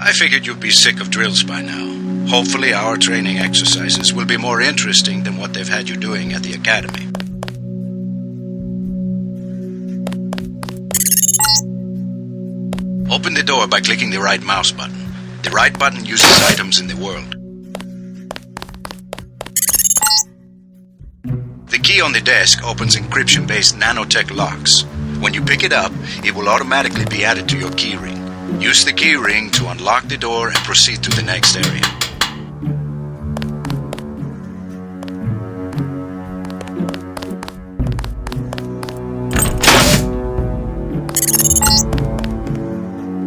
I figured you'd be sick of drills by now. Hopefully our training exercises will be more interesting than what they've had you doing at the academy. Open the door by clicking the right mouse button. The right button uses items in the world. The key on the desk opens encryption-based nanotech locks. When you pick it up, it will automatically be added to your keyring. Use the keyring to unlock the door and proceed to the next area.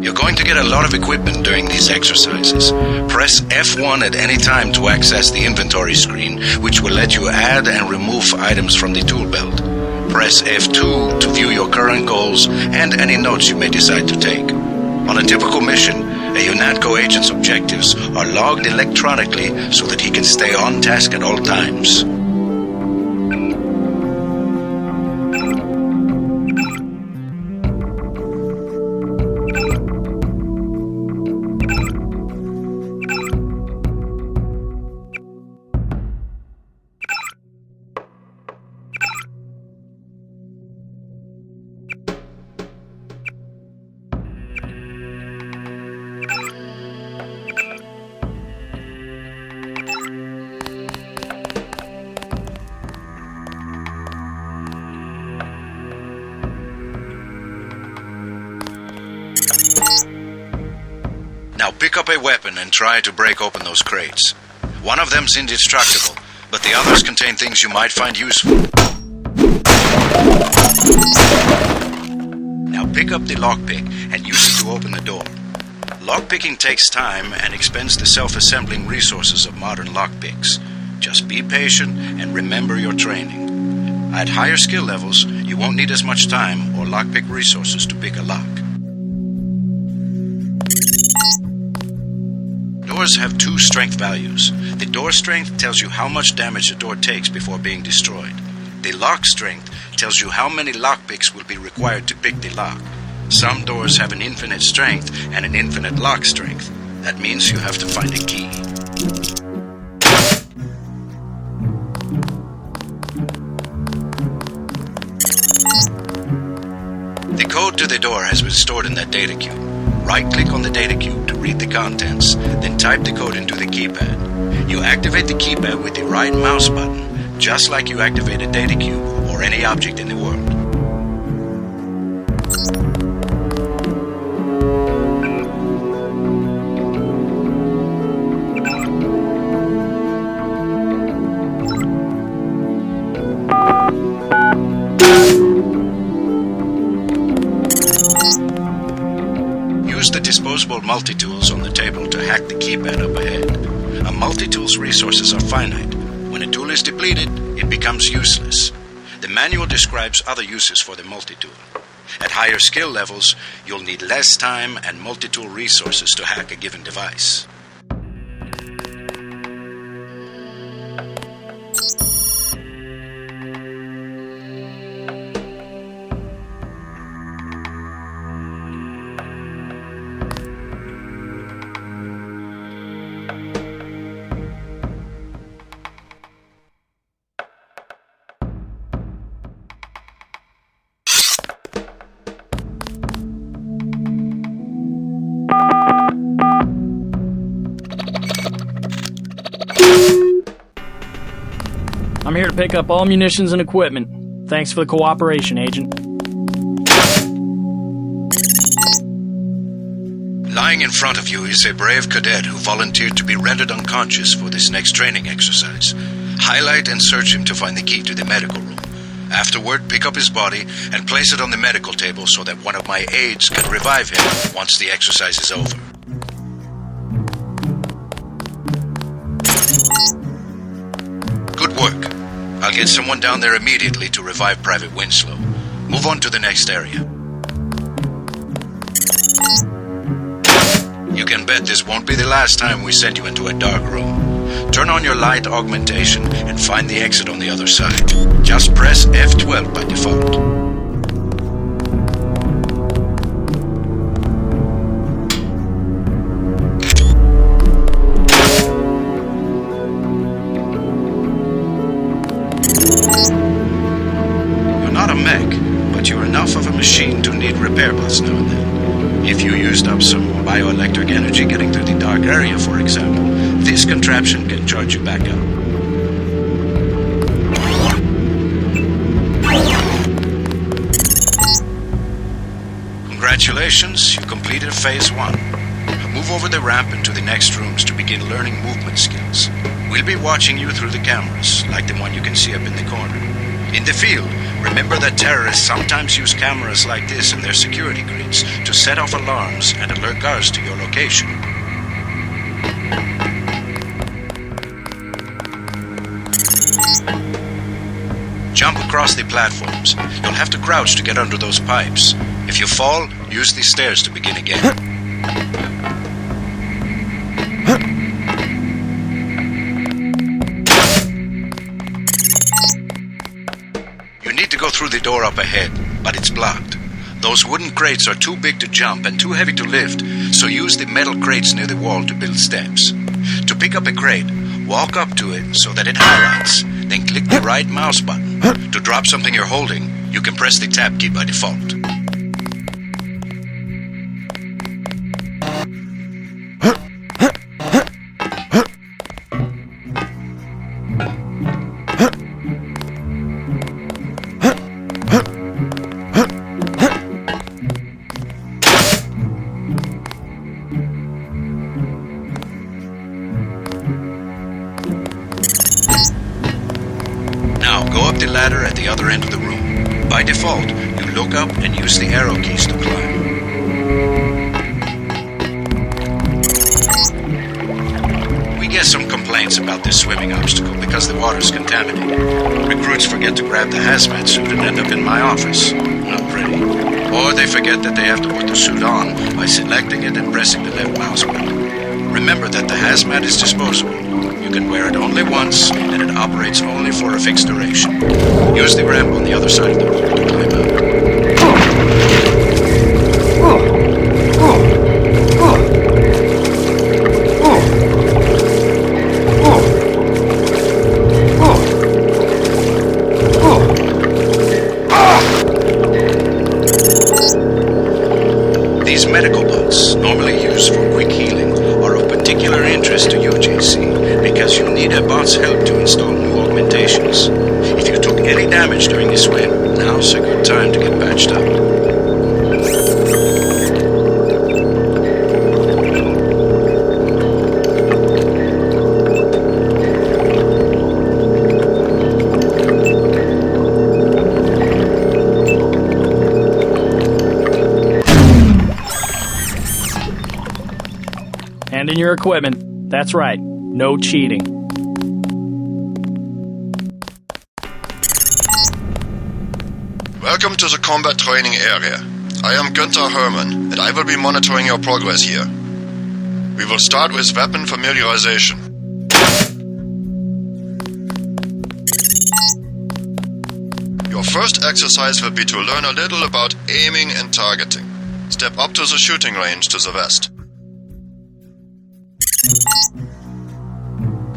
You're going to get a lot of equipment during these exercises. Press F1 at any time to access the inventory screen, which will let you add and remove items from the tool belt. Press F2 to view your current goals and any notes you may decide to take. On a typical mission, a UNATCO agent's objectives are logged electronically so that he can stay on task at all times. Now pick up a weapon and try to break open those crates. One of them's indestructible, but the others contain things you might find useful. Now pick up the lockpick and use it to open the door. Lockpicking takes time and expends the self-assembling resources of modern lockpicks. Just be patient and remember your training. At higher skill levels, you won't need as much time or lockpick resources to pick a lock. Doors have two strength values. The door strength tells you how much damage the door takes before being destroyed. The lock strength tells you how many lockpicks will be required to pick the lock. Some doors have an infinite strength and an infinite lock strength. That means you have to find a key. The code to the door has been stored in that data cube. Right-click on the data cube to read the contents, then type the code into the keypad. You activate the keypad with the right mouse button, just like you activate a data cube or any object in the world. Use the disposable multi-tools on the table to hack the keypad up ahead. A multi-tool's resources are finite. When a tool is depleted, it becomes useless. The manual describes other uses for the multi-tool. At higher skill levels, you'll need less time and multi-tool resources to hack a given device. I'm here to pick up all munitions and equipment. Thanks for the cooperation, Agent. Lying in front of you is a brave cadet who volunteered to be rendered unconscious for this next training exercise. Highlight and search him to find the key to the medical room. Afterward, pick up his body and place it on the medical table so that one of my aides can revive him once the exercise is over. Good work. I'll get someone down there immediately to revive Private Winslow. Move on to the next area. You can bet this won't be the last time we send you into a dark room. Turn on your light augmentation and find the exit on the other side. Just press F12 by default. used up some bioelectric energy getting through the dark area, for example, this contraption can charge you back up. Congratulations, you completed Phase 1. Move over the ramp into the next rooms to begin learning movement skills. We'll be watching you through the cameras, like the one you can see up in the corner. In the field, remember that terrorists sometimes use cameras like this in their security grids to set off alarms and alert guards to your location. Jump across the platforms. You'll have to crouch to get under those pipes. If you fall, use the stairs to begin again. You need to go through the door up ahead, but it's blocked. Those wooden crates are too big to jump and too heavy to lift, so use the metal crates near the wall to build steps. To pick up a crate, walk up to it so that it highlights, then click the right mouse button. To drop something you're holding, you can press the tab key by default. Now, go up the ladder at the other end of the room. By default, you look up and use the arrow keys to climb. We get some complaints about this swimming obstacle because the water's contaminated. Recruits forget to grab the hazmat suit and end up in my office. Not pretty. Or they forget that they have to put the suit on by selecting it and pressing the left mouse button. Remember that the hazmat is disposable. You can wear it only once, and it operates only for a fixed duration. Use the ramp on the other side of the room to climb out. These medical bots, normally used for quick healing, are of particular interest to UJC because you need a bot's help to install new augmentations. If you took any damage during the swim, now's a good time to get patched up. Hand in your equipment. That's right. No cheating. Welcome to the combat training area. I am Günther Hermann, and I will be monitoring your progress here. We will start with weapon familiarization. Your first exercise will be to learn a little about aiming and targeting. Step up to the shooting range to the west.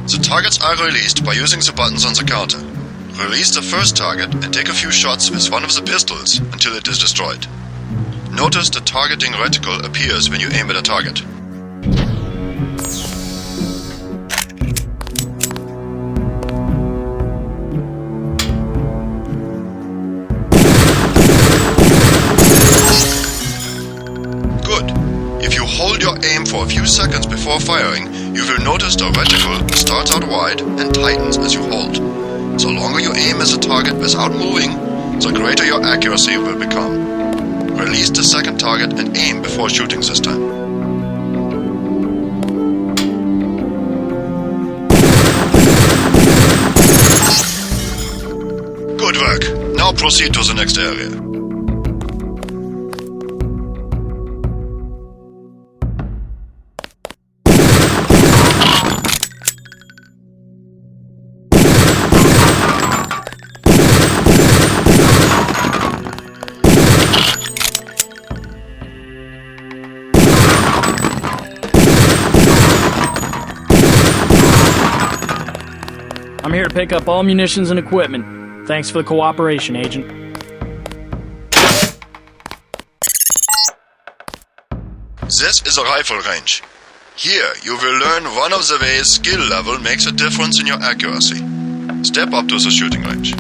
The targets are released by using the buttons on the counter. Release the first target and take a few shots with one of the pistols until it is destroyed. Notice the targeting reticle appears when you aim at a target. Good. If you hold your aim for a few seconds before firing, you will notice the reticle starts out wide and tightens as you hold. The longer you aim as a target without moving, the greater your accuracy will become. Release the second target and aim before shooting this time. Good work. Now proceed to the next area. I'm here to pick up all munitions and equipment. Thanks for the cooperation, Agent. This is a rifle range. Here, you will learn one of the ways skill level makes a difference in your accuracy. Step up to the shooting range.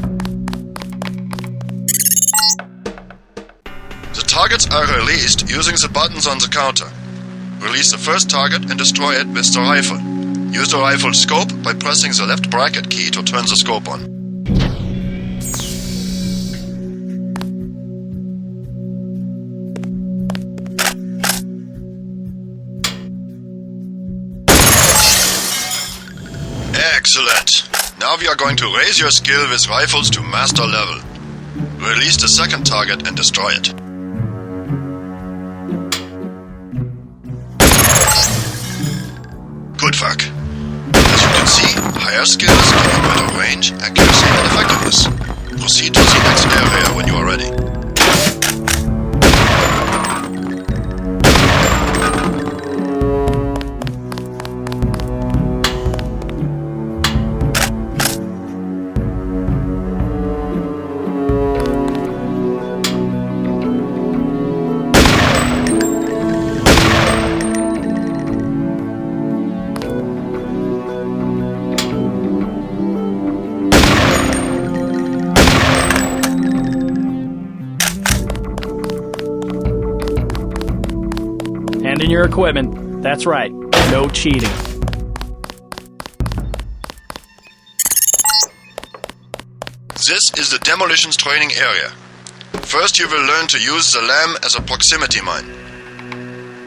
The targets are released using the buttons on the counter. Release the first target and destroy it with the rifle. Use the rifle scope by pressing the left bracket key to turn the scope on. Excellent! Now we are going to raise your skill with rifles to master level. Release the second target and destroy it. Good work. As you can see, higher skills give you better range, accuracy and effectiveness. Proceed to the next area when you are ready. Hand in your equipment. That's right. No cheating. This is the demolitions training area. First you will learn to use the lamp as a proximity mine.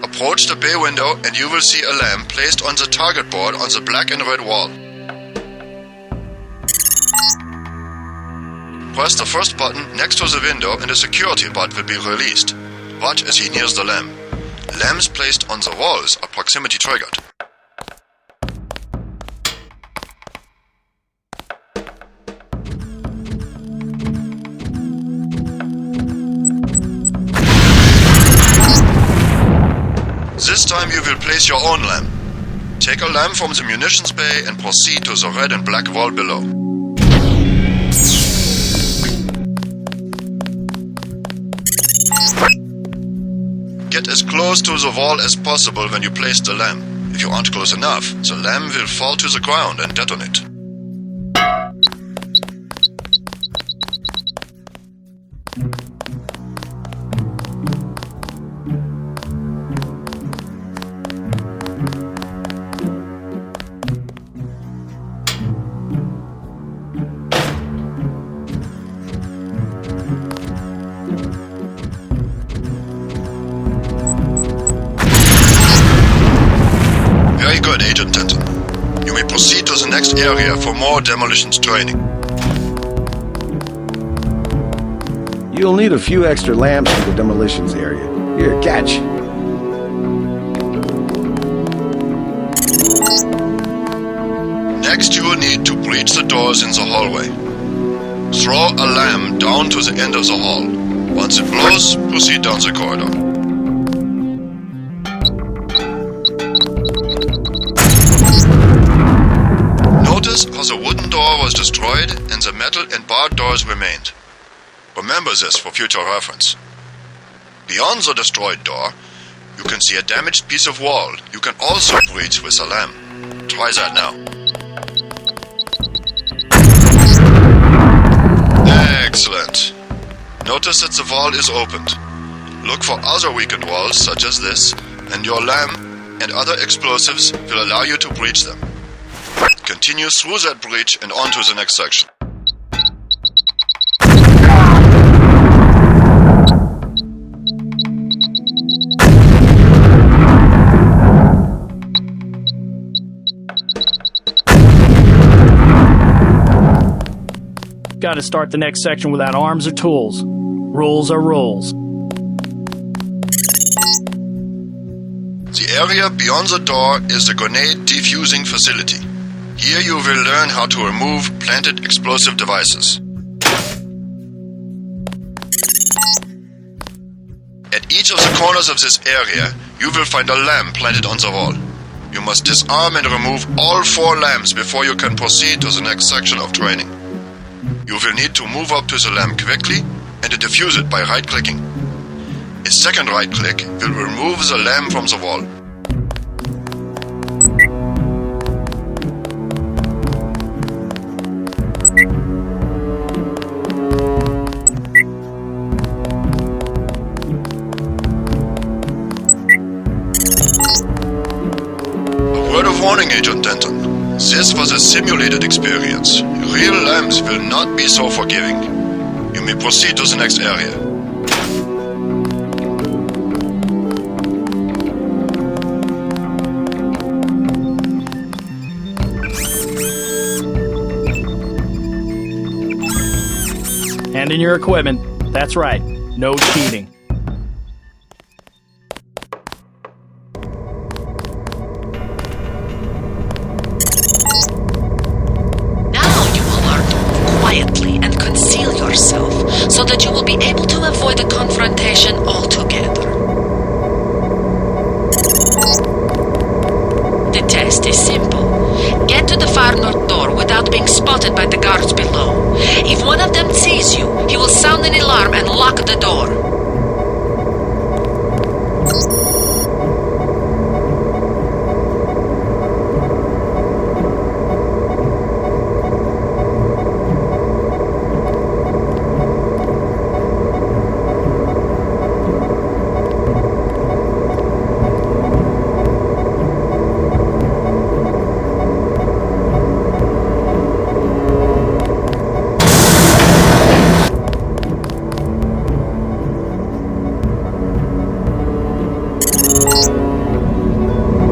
Approach the bay window and you will see a lamp placed on the target board on the black and red wall. Press the first button next to the window and a security bot will be released. Watch as he nears the lamp. Lamps placed on the walls are proximity triggered. This time you will place your own lamp. Take a lamp from the munitions bay and proceed to the red and black wall below. Get as close to the wall as possible when you place the lamp. If you aren't close enough, the lamp will fall to the ground and detonate. Very good, Agent Denton. You may proceed to the next area for more demolitions training. You'll need a few extra lamps for the demolitions area. Here, catch. Next you will need to breach the doors in the hallway. Throw a lamp down to the end of the hall. Once it blows, proceed down the corridor. Notice how the wooden door was destroyed and the metal and barred doors remained. Remember this for future reference. Beyond the destroyed door, you can see a damaged piece of wall you can also breach with a lamp. Try that now. Excellent. Notice that the wall is opened. Look for other weakened walls such as this, and your lamp and other explosives will allow you to breach them. Continue through that breach and on to the next section. Got to start the next section without arms or tools. Rules are rules. The area beyond the door is the grenade defusing facility. Here you will learn how to remove planted explosive devices. At each of the corners of this area, you will find a lamp planted on the wall. You must disarm and remove all 4 lamps before you can proceed to the next section of training. You will need to move up to the lamp quickly and defuse it by right-clicking. A second right click will remove the lamp from the wall. A word of warning, Agent Denton. This was a simulated experience. Real lamps will not be so forgiving. You may proceed to the next area. Hand in your equipment. That's right. No cheating. Now you will learn to move quietly and conceal yourself so that you will be able to avoid a confrontation altogether. The test is simple. Get to the far north door without being spotted by the guards below. If one of them sees you, he will sound an alarm and lock the door.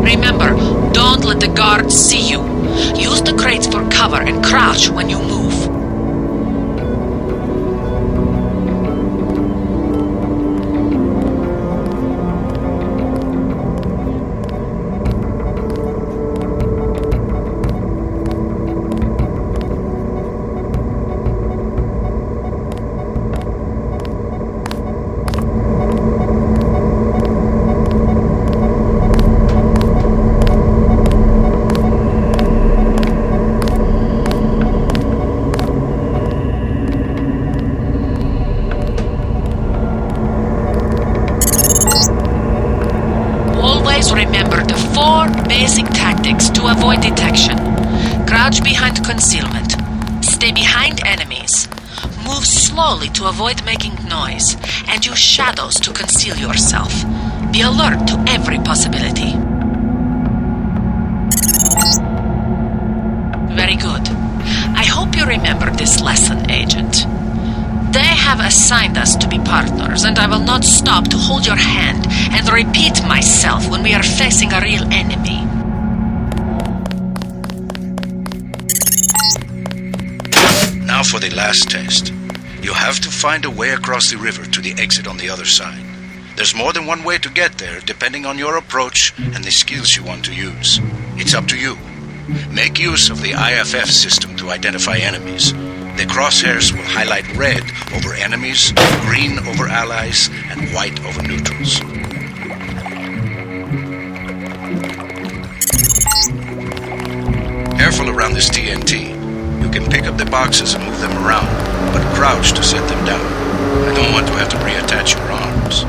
Remember, don't let the guards see you. Use the crates for cover and crouch when you move. Always remember the 4 basic tactics to avoid detection. Crouch behind concealment. Stay behind enemies. Move slowly to avoid making noise. And use shadows to conceal yourself. Be alert to every possibility. Very good. I hope you remember this lesson, Agent. They have assigned us to be partners, and I will not stop to hold your hand and repeat myself when we are facing a real enemy. Now for the last test. You have to find a way across the river to the exit on the other side. There's more than one way to get there, depending on your approach and the skills you want to use. It's up to you. Make use of the IFF system to identify enemies. The crosshairs will highlight red over enemies, green over allies, and white over neutrals. Careful around this TNT. You can pick up the boxes and move them around, but crouch to set them down. I don't want to have to reattach your arms.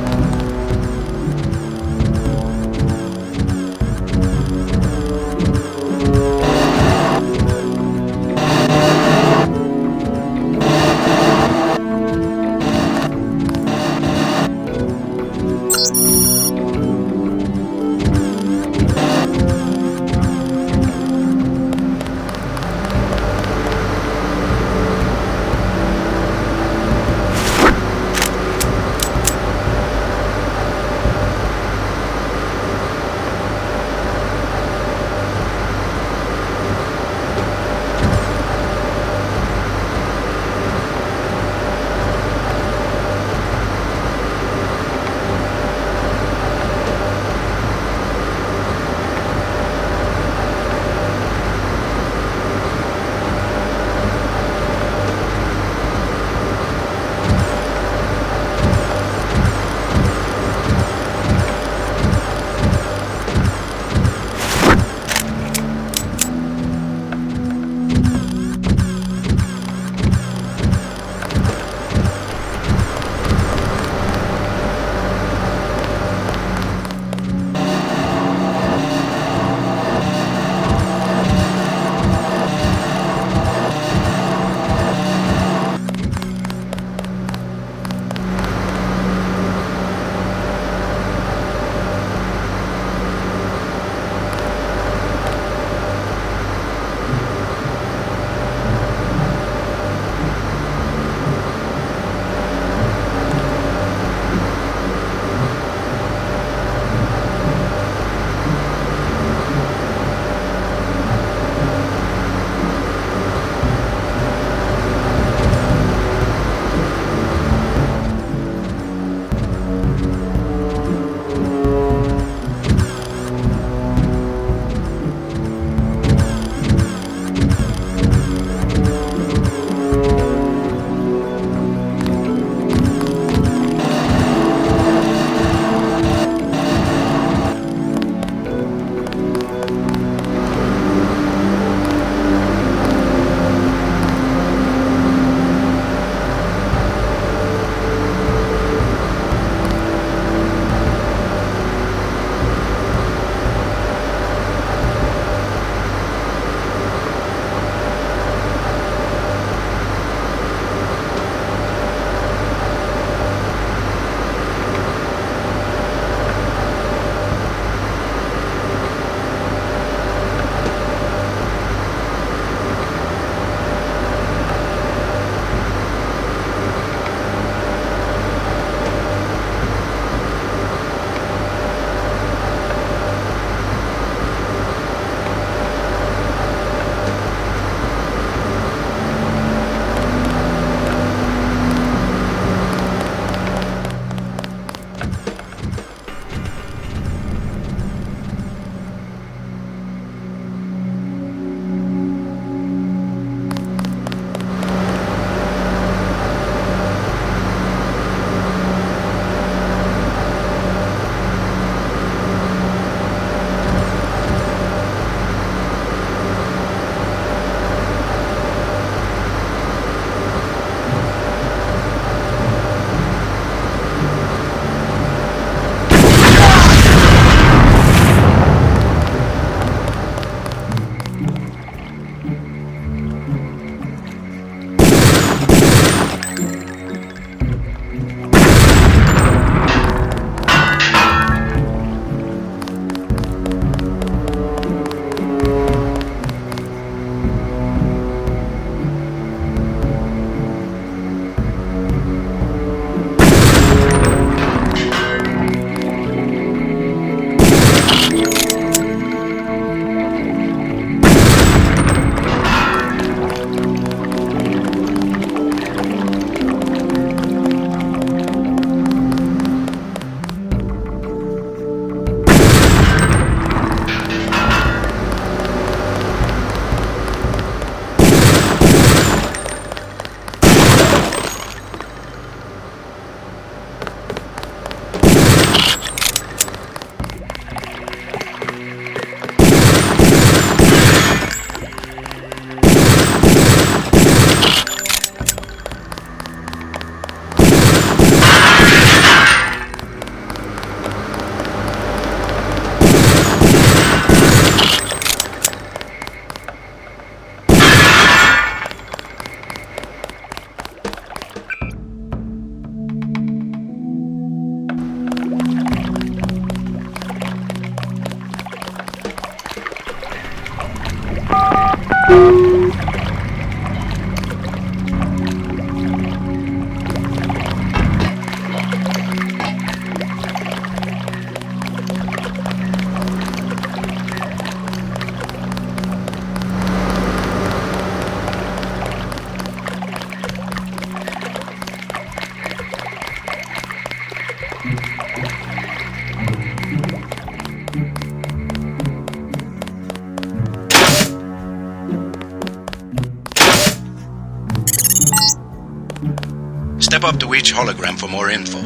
Step up to each hologram for more info.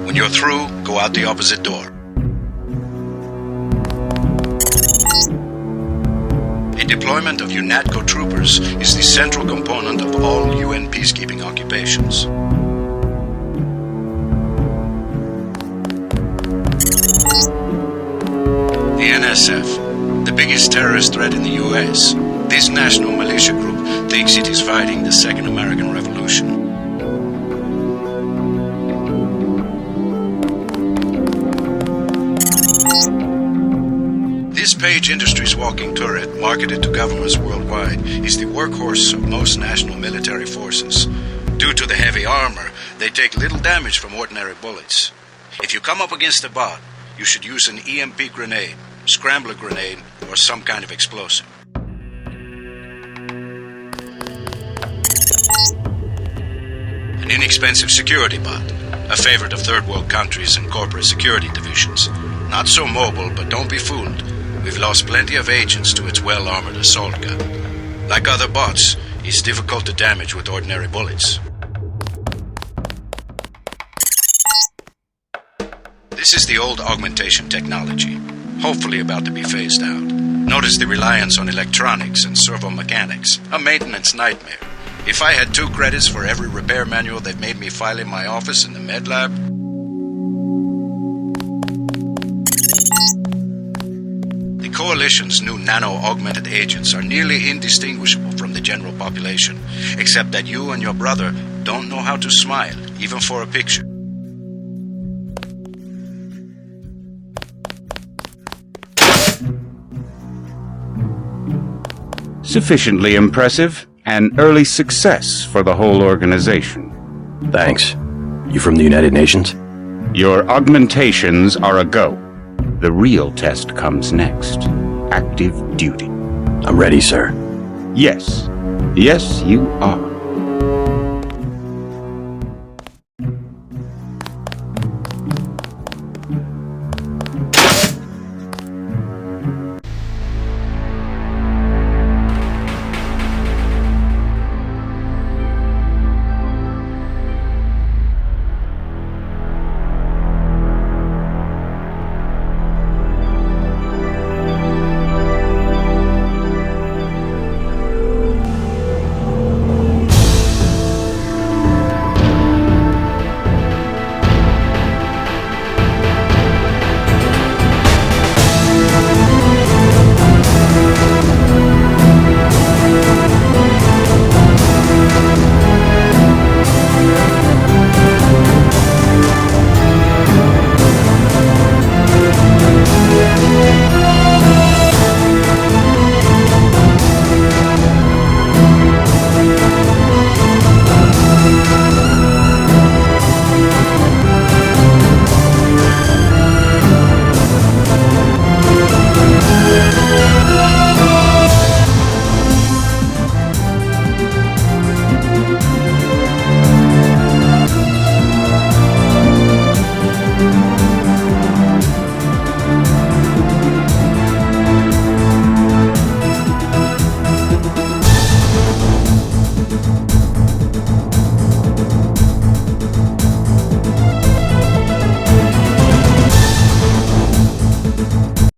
When you're through, go out the opposite door. A deployment of UNATCO troopers is the central component of all UN peacekeeping occupations. The NSF, the biggest terrorist threat in the US. This national militia group thinks it is fighting the Second American Revolution. This Page Industries walking turret, marketed to governments worldwide, is the workhorse of most national military forces. Due to the heavy armor, they take little damage from ordinary bullets. If you come up against a bot, you should use an EMP grenade, scrambler grenade, or some kind of explosive. An inexpensive security bot, a favorite of third world countries and corporate security divisions. Not so mobile, but don't be fooled. We've lost plenty of agents to its well-armored assault gun. Like other bots, it's difficult to damage with ordinary bullets. This is the old augmentation technology, hopefully about to be phased out. Notice the reliance on electronics and servo mechanics, a maintenance nightmare. If I had 2 credits for every repair manual they've made me file in my office in the med lab. The Coalition's new nano-augmented agents are nearly indistinguishable from the general population, except that you and your brother don't know how to smile, even for a picture. Sufficiently impressive. An early success for the whole organization. Thanks. You from the United Nations? Your augmentations are a go. The real test comes next. Active duty. I'm ready, sir. Yes. Yes, you are.